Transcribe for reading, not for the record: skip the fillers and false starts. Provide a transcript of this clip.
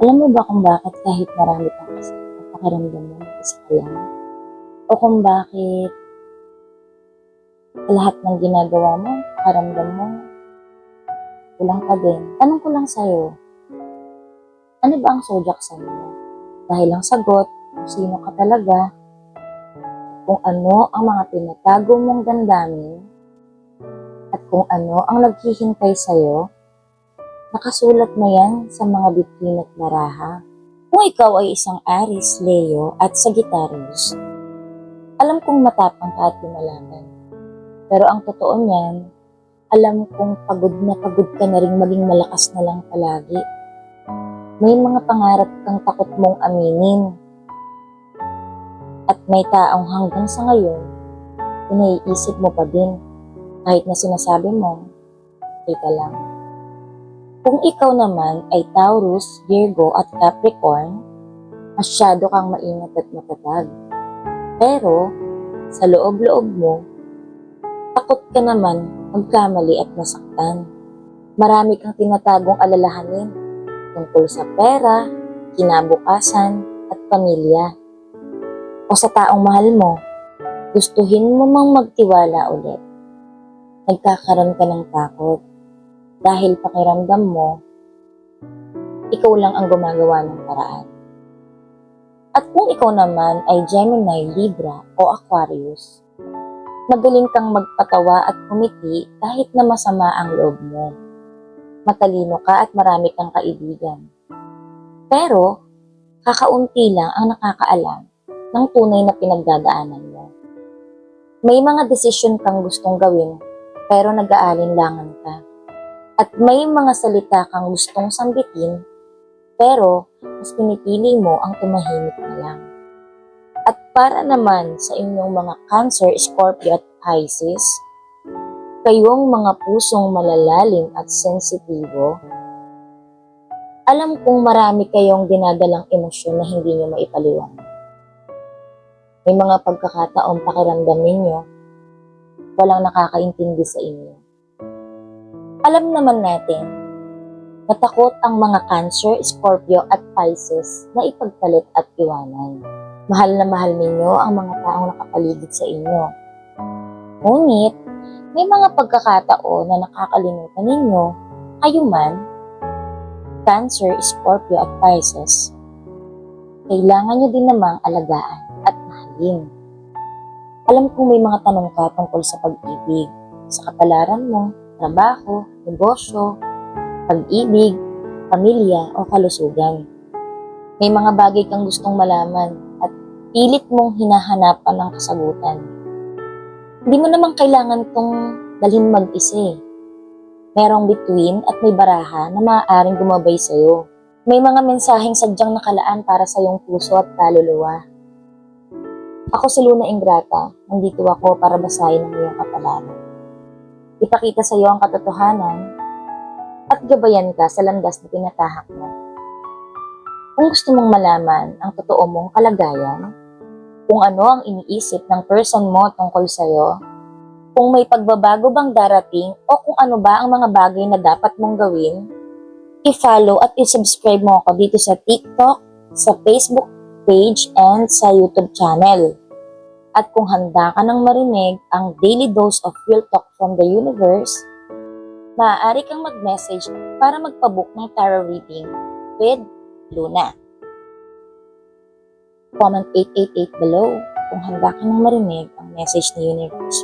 Alam mo ba kung bakit kahit marami kang kasama at pakiramdam mo mag-isa ka lang? O kung bakit sa lahat ng ginagawa mo, pakiramdam mo, kulang ka din? Tanong ko lang sa'yo, ano ba ang zodiac sign mo? Dahil ang sagot kung sino ka talaga, kung ano ang mga tinatago mong damdamin, at kung ano ang naghihintay sa'yo, nakasulat na yan sa mga bituin at baraha. Kung ikaw ay isang Aries, Leo at Sagittarius, alam kong matapang ka at lumalaban. Pero ang totoo niyan, alam kong pagod ka na rin maging malakas na lang palagi. May mga pangarap kang takot mong aminin. At may taong hanggang sa ngayon, pinaiisip mo pa din kahit na sinasabi mo, teka lang. Kung ikaw naman ay Taurus, Virgo at Capricorn, masyado kang maingat at matatag. Pero, sa loob-loob mo, takot ka naman magkamali at masaktan. Marami kang tinatagong alalahanin tungkol sa pera, kinabukasan, at pamilya. O sa taong mahal mo, gustuhin mo mang magtiwala ulit. Nagkakaroon ka ng takot dahil pakiramdam mo, ikaw lang ang gumagawa ng paraan. At kung ikaw naman ay Gemini, Libra o Aquarius, magaling kang magpatawa at umiti kahit na masama ang loob mo. Matalino ka at marami kang kaibigan. Pero, kakaunti lang ang nakakaalam ng tunay na pinagdadaanan mo. May mga desisyon kang gustong gawin pero nag-aalinlangan ka. At may mga salita kang gustong sambitin pero mas pinipili mo ang tumahimik na lang. At para naman sa inyong mga Cancer, Scorpio at Pisces, kayong mga pusong malalalim at sensitibo, alam kong marami kayong dinadalang emosyon na hindi nyo maipaliwanag. May mga pagkakataong pakiramdam ninyo, walang nakakaintindi sa inyo. Alam naman natin, natakot ang mga Cancer, Scorpio at Pisces na ipagpalit at iwanan. Mahal na mahal ninyo ang mga taong nakapaligid sa inyo. Ngunit, may mga pagkakataon na nakakalimutan ninyo, kayo man, Cancer, Scorpio at Pisces, kailangan nyo din namang alagaan at mahalin. Alam kong may mga tanong ka tungkol sa pag-ibig, sa kapalaran mo, trabaho, negosyo, pag-ibig, pamilya o kalusugan. May mga bagay kang gustong malaman at pilit mong hinahanapan ng kasagutan. Hindi mo naman kailangan tong dalhin mag-isa eh. Merong bituin at may baraha na maaaring gumabay sa'yo. May mga mensaheng sadyang nakalaan para sa iyong puso at kaluluwa. Ako si Luna Ingrata, nandito ako para basahin ang iyong kapalaran. Ipakita sa iyo ang katotohanan at gabayan ka sa landas na tinatahak mo. Kung gusto mong malaman ang totoo mong kalagayan, kung ano ang iniisip ng person mo tungkol sa'yo, kung may pagbabago bang darating o kung ano ba ang mga bagay na dapat mong gawin, i-follow at i-subscribe mo ako dito sa TikTok, sa Facebook page, and sa YouTube channel. At kung handa ka nang marinig ang Daily Dose of Real Talk from the Universe, maaari kang mag-message para magpabook ng tarot reading with Luna. Comment 888 below kung handa ka nang marinig ang message ni Universe